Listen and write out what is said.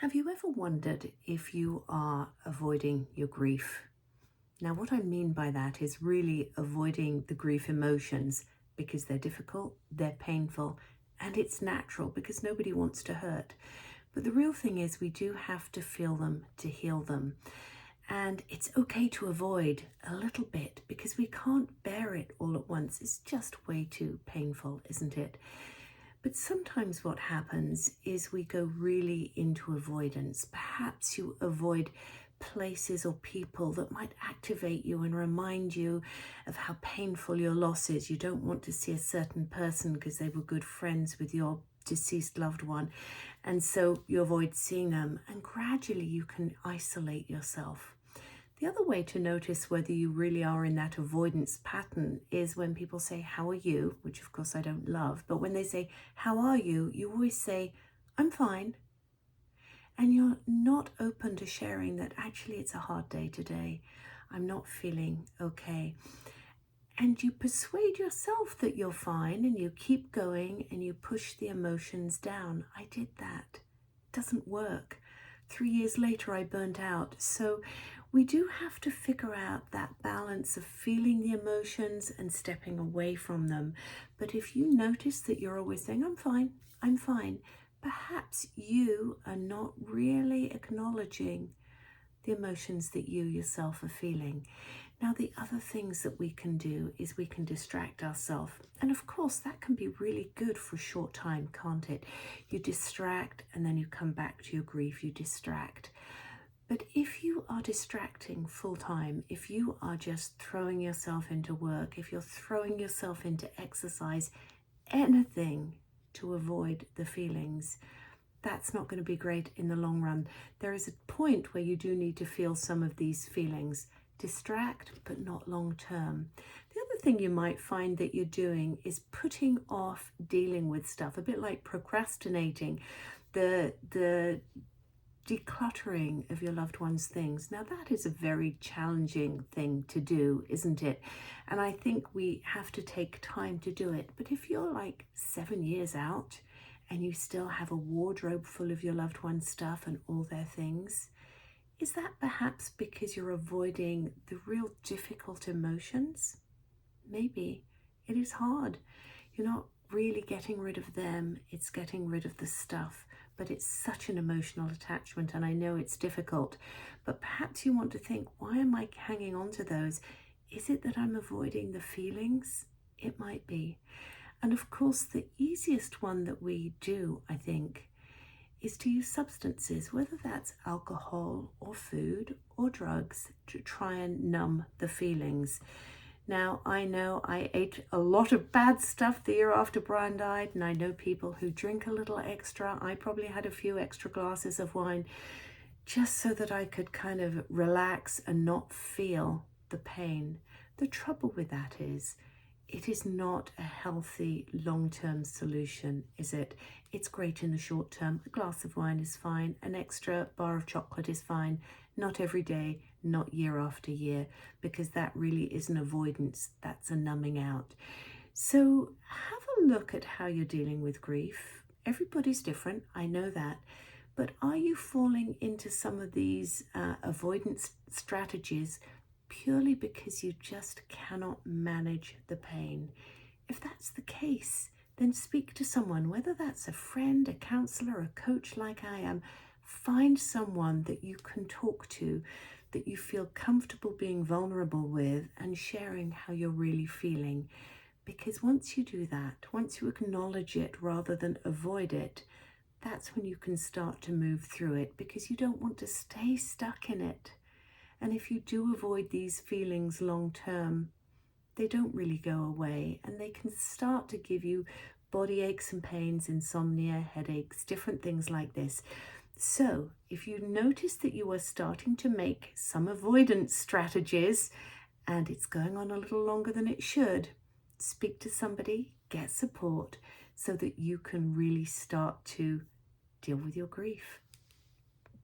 Have you ever wondered if you are avoiding your grief? Now, what I mean by that is really avoiding the grief emotions because they're difficult, they're painful, and it's natural because nobody wants to hurt. But the real thing is we do have to feel them to heal them. And it's okay to avoid a little bit because we can't bear it all at once. It's just way too painful, isn't it? But sometimes what happens is we go really into avoidance. Perhaps you avoid places or people that might activate you and remind you of how painful your loss is. You don't want to see a certain person because they were good friends with your deceased loved one. And so you avoid seeing them, and gradually you can isolate yourself. The other way to notice whether you really are in that avoidance pattern is when people say, "How are you?" which of course I don't love, but when they say, "How are you?" you always say, "I'm fine." And you're not open to sharing that actually it's a hard day today. I'm not feeling okay. And you persuade yourself that you're fine and you keep going and you push the emotions down. I did that. It doesn't work. 3 years later, I burnt out. So we do have to figure out that balance of feeling the emotions and stepping away from them. But if you notice that you're always saying, I'm fine, perhaps you are not really acknowledging the emotions that you yourself are feeling. Now, the other things that we can do is we can distract ourselves. And of course, that can be really good for a short time, can't it? You distract and then you come back to your grief, you distract. But if you are distracting full time, if you are just throwing yourself into work, if you're throwing yourself into exercise, anything to avoid the feelings, that's not going to be great in the long run. There is a point where you do need to feel some of these feelings. Distract, but not long term. The other thing you might find that you're doing is putting off dealing with stuff, a bit like procrastinating, the decluttering of your loved one's things. Now that is a very challenging thing to do, isn't it? And I think we have to take time to do it. But if you're like 7 years out and you still have a wardrobe full of your loved one's stuff and all their things, is that perhaps because you're avoiding the real difficult emotions? Maybe. It is hard. You're not really getting rid of them, it's getting rid of the stuff. But it's such an emotional attachment, and I know it's difficult. But perhaps you want to think, why am I hanging on to those? Is it that I'm avoiding the feelings? It might be. And of course, the easiest one that we do, I think, is to use substances, whether that's alcohol or food or drugs, to try and numb the feelings. Now, I know I ate a lot of bad stuff the year after Brian died, and I know people who drink a little extra. I probably had a few extra glasses of wine just so that I could kind of relax and not feel the pain. The trouble with that is, it is not a healthy long-term solution, is it? It's great in the short term. A glass of wine is fine. An extra bar of chocolate is fine. Not every day, not year after year, because that really is an avoidance. That's a numbing out. So have a look at how you're dealing with grief. Everybody's different, I know that. But are you falling into some of these avoidance strategies purely because you just cannot manage the pain? If that's the case, then speak to someone, whether that's a friend, a counselor, a coach like I am. Find someone that you can talk to, that you feel comfortable being vulnerable with and sharing how you're really feeling. Because once you do that, once you acknowledge it rather than avoid it, that's when you can start to move through it, because you don't want to stay stuck in it. And if you do avoid these feelings long term, they don't really go away, and they can start to give you body aches and pains, insomnia, headaches, different things like this. So if you notice that you are starting to make some avoidance strategies and it's going on a little longer than it should, speak to somebody, get support so that you can really start to deal with your grief.